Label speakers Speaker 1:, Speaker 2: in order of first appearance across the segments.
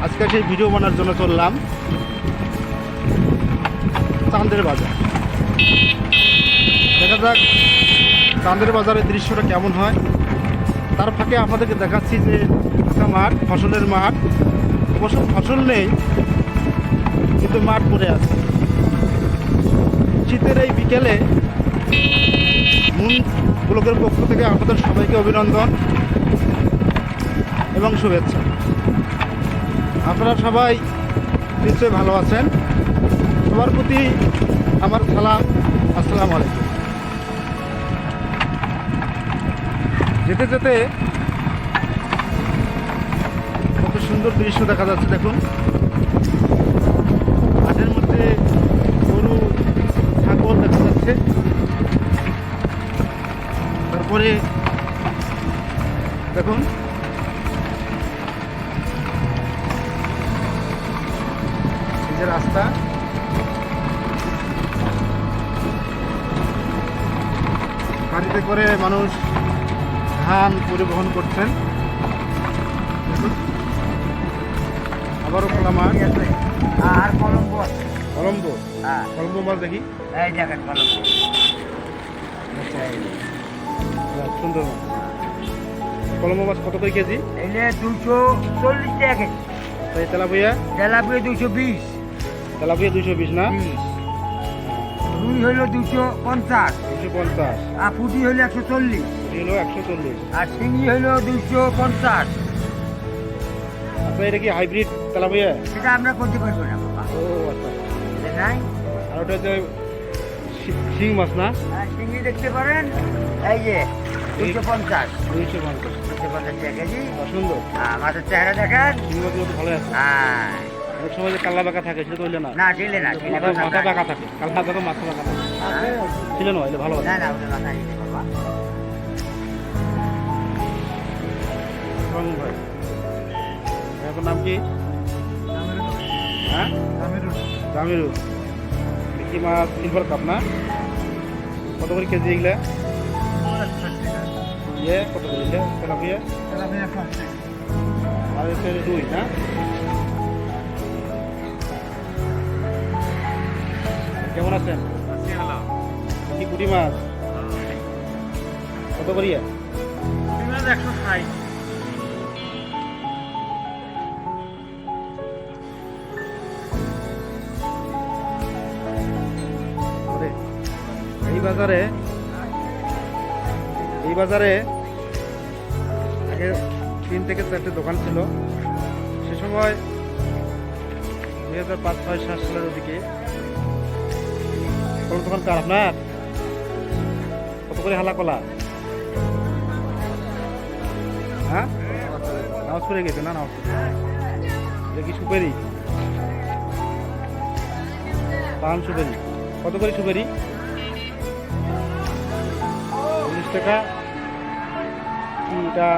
Speaker 1: আজকে সেই ভিডিও বানার জন্য চললাম চাঁদের বাজার। দেখা যাক চাঁদের বাজারের দৃশ্যটা কেমন হয়। তার ফাঁকে আপনাদেরকে দেখাচ্ছি যে একটা মাঠ, ফসলের মাঠ। অবশ্য ফসল নেই, কিন্তু মাঠ পড়ে আছে। শীতের এই বিকেলে মুন ব্লকের পক্ষ থেকে আপনাদের সবাইকে অভিনন্দন এবং শুভেচ্ছা। আপনারা সবাই নিশ্চয়ই ভালো আছেন। সবার প্রতি আমার সালাম, আসসালামু আলাইকুম। যেতে যেতে কত সুন্দর দৃশ্য দেখা যাচ্ছে দেখুন। মাঠের মধ্যে গরু, ছাগল দেখা যাচ্ছে। তারপরে দেখুন এই যে রাস্তা, গাড়িতে করে মানুষ ধান পরিবহন করছেন। আবারও খোলা মাঠ
Speaker 2: আর কলম্বো
Speaker 1: কলম্বো।
Speaker 2: হ্যাঁ
Speaker 1: কলম্বো মাছ দেখি।
Speaker 2: এই দেখেন কলম্বো
Speaker 1: সুন্দর মাছ। কলম্বো মাছ কত করে কেজি?
Speaker 2: এলে 240 টাকা কেজি।
Speaker 1: তাই তেলাপিয়া?
Speaker 2: তেলাপিয়া 220।
Speaker 1: তেলাপিয়া 220 না?
Speaker 2: রুই হইল 250।
Speaker 1: 250।
Speaker 2: আর পুঁটি হইল 140।
Speaker 1: হলো 140।
Speaker 2: আর শিঙি হইল 250।
Speaker 1: আচ্ছা, এটা কি হাইব্রিড তেলাপিয়া?
Speaker 2: সেটা আমরা করতে পারবো না বাবা।
Speaker 1: ও আচ্ছা।
Speaker 2: এটা নাই।
Speaker 1: আর ওটা হচ্ছে শিং মাছ না?
Speaker 2: আর শিঙি দেখতে পারেন, এই যে 250।
Speaker 1: 250।
Speaker 2: 250 টাকা কেজি।
Speaker 1: সুন্দর।
Speaker 2: মাছের চেহারা দেখেন।
Speaker 1: শিং মাছগুলো তো ভালো আছে।
Speaker 2: হ্যাঁ
Speaker 1: অনেক সময় যে কাল্লা বাঁকা থাকে সেটা তো হইলে না।
Speaker 2: না ঢিলে না, ঢিলে
Speaker 1: মাথা বাঁকা থাকে, কাল্লা বাঁকা মাথা বাঁকা থাকে। ছিল না, হইলে ভালো আছে।
Speaker 2: না না, ওটা মাথা দিতে বাবা।
Speaker 1: ভাই, আপনার নাম কি? হ্যাঁ, জামিরুল। কি মাছ? সিলভার কাপ না? কত করে কেজি এগুলা? ইয়ে কত করে এগুলা? তেলাপিয়া? আর হচ্ছে রুই না? কেমন আছেন? কি পুঁটি মাছ কত করিয়া?
Speaker 2: 160।
Speaker 1: এই বাজারে আগে 3 থেকে 4টে দোকান ছিল। সে সময় 2005-6-7 সালের ওদিকে। কোন দোকান কার আপনার? কত করে হালা কলা? হ্যাঁ, নামাজ পড়ে গেছে না? নামাজ পড়ে দেখি সুপারি, পান সুপারি কত করে? সুপারি 40 টাকা। এটা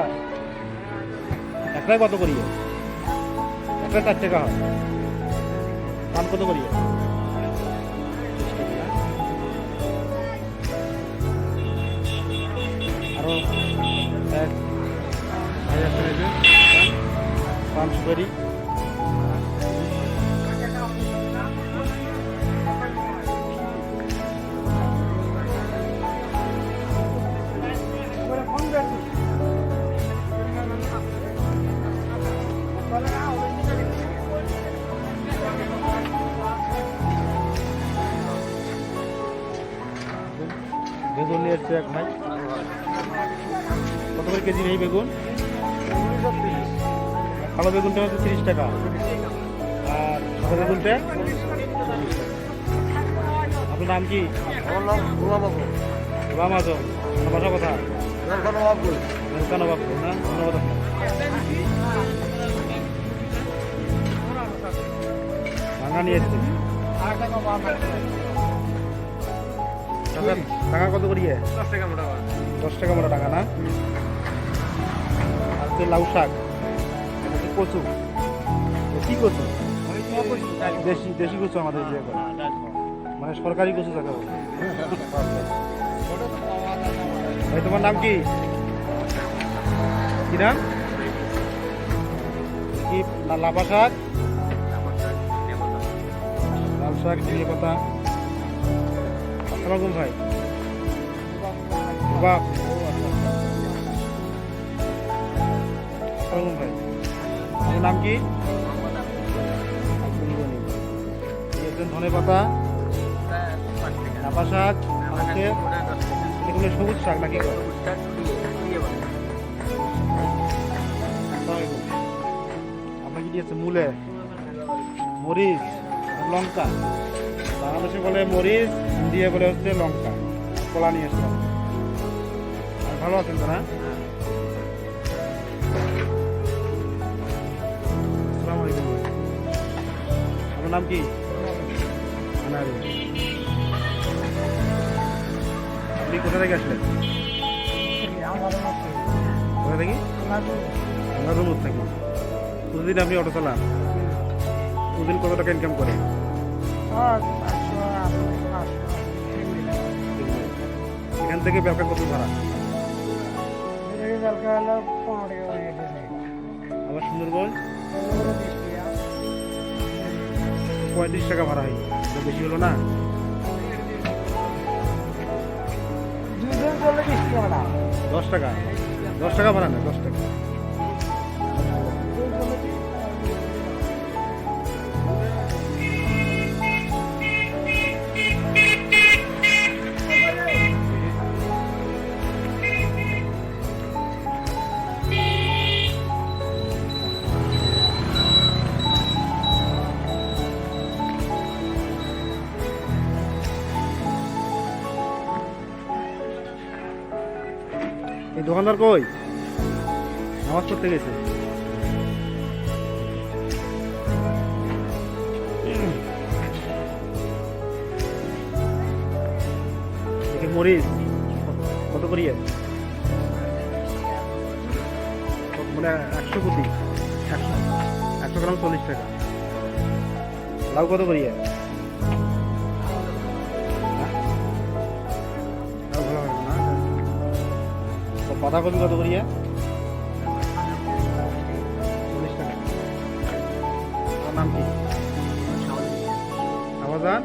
Speaker 1: একটাই কত করি? একটা 4 টাকা হয়। পান কত করি? আরো এক পান সুপারি। বেগুন নিয়ে এসছে এক ভাই। কত করে কেজি নেই বেগুন? কালো বেগুনটা হচ্ছে 30 টাকা, আর সাদা বেগুনটা 40 টাকা। আপনার নাম কি? গোলাম আজম। বাসা কথা? নবাবপুর না? ধন্যবাদ। ভাঙা নিয়ে এসছে। টাকা কত করিয়ে? 10 টাকা মোটা টাকা না? আর লাউ শাক, কচু। কি কচু? দেশি কচু আমাদের যে মানে সরকারি কচু যাকে বলে। ভাই তোমার নাম কি? কি নাম? কি আর লাফা শাক, লাল শাক, ধনিয়া পাতা। আসসালামু আলাইকুম ভাই। বাহ, আসসালামু ভাই। আপনার নাম কি? ধনে পাতা, লাফা শাক, হচ্ছে এগুলো সবুজ শাক নাকি? আপনার কি দিয়েছে? মূলে, মরিচ, লঙ্কা। বাংলাদেশে বলে মরিচ, ইন্ডিয়া বলে হচ্ছে লঙ্কা। কলা নিয়ে এসলাম। আর ভালো আছেন তো না? আসসালামু আলাইকুম। আপনার নাম কি? আনারু। আপনি কোথা থেকে আসলেন? কোথা থেকে? আমরা রুমুর থাকি। প্রতিদিন আপনি অটো চালান? প্রতিদিন কত টাকা ইনকাম করেন? এখান থেকে ব্যবসা কত ভাড়া? আবার সুন্দরগঞ্জ 35 টাকা ভাড়া হয়। বেশি হলো না? 10 টাকা, 10 টাকা ভাড়া না, 10 টাকা। এই দোকানদার কই? নামাজ পড়তে গেছে। মরিচ কত করিয়ে? মানে 100 প্রতি, 100 গ্রাম 40 টাকা। লাউ কত করিয়ে? বাঁধাকপি কত করিয়া? 40 টাকা। আমার নাম কি? শাহজাহান।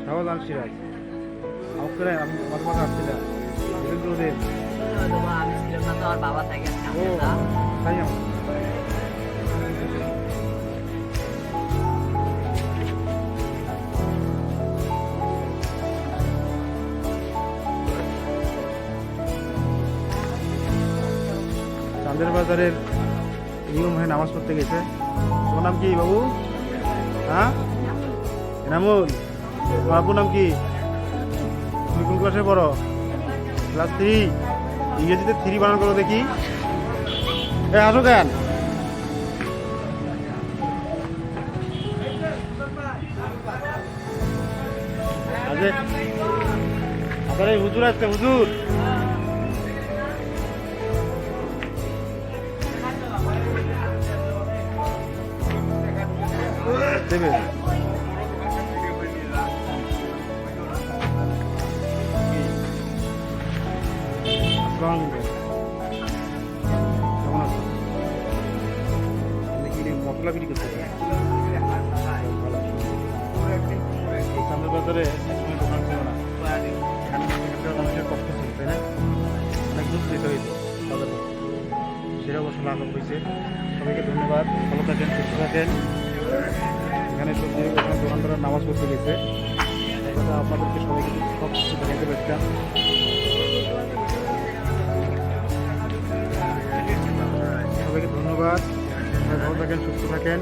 Speaker 1: শাহজাহান সিরাজ। আমাকে আমি মাঝে মাঝে আসছিলাম। ও তাই আমার চাঁদের বাজারের ইমাম ভাই নামাজ পড়তে গেছে। তোমার নাম কি বাবু? হ্যাঁ, এনামুল। তোমার আব্বুর নাম কি? তুমি কোন ক্লাসে পড়ো? ক্লাস 3। ইংরেজিতে 3 বানান করো দেখি। এ আসো কেন? আজকে আপনার এই হুজুর আসছে, হুজুর। দেবে। কেমন আছো? মশলা বিক্রি করতে চাঁদের বাজারে একসময় দোকান ছিল না। এখানকার মানুষের কষ্ট ছিল, তাই না? অনেক দূর যেতে হইতো বাজারে। সেটা অবশ্য লাঘব হয়েছে। সবাইকে ধন্যবাদ। ভালো থাকেন, সুস্থ থাকেন। এখানে সবজি দোকানদাররা নামাজ পড়তে গেছে। আপনাদেরকে সবাইকে সব কিছু দেখাতে পারতাম। সবাইকে ধন্যবাদ। ভালো থাকেন, সুস্থ থাকেন।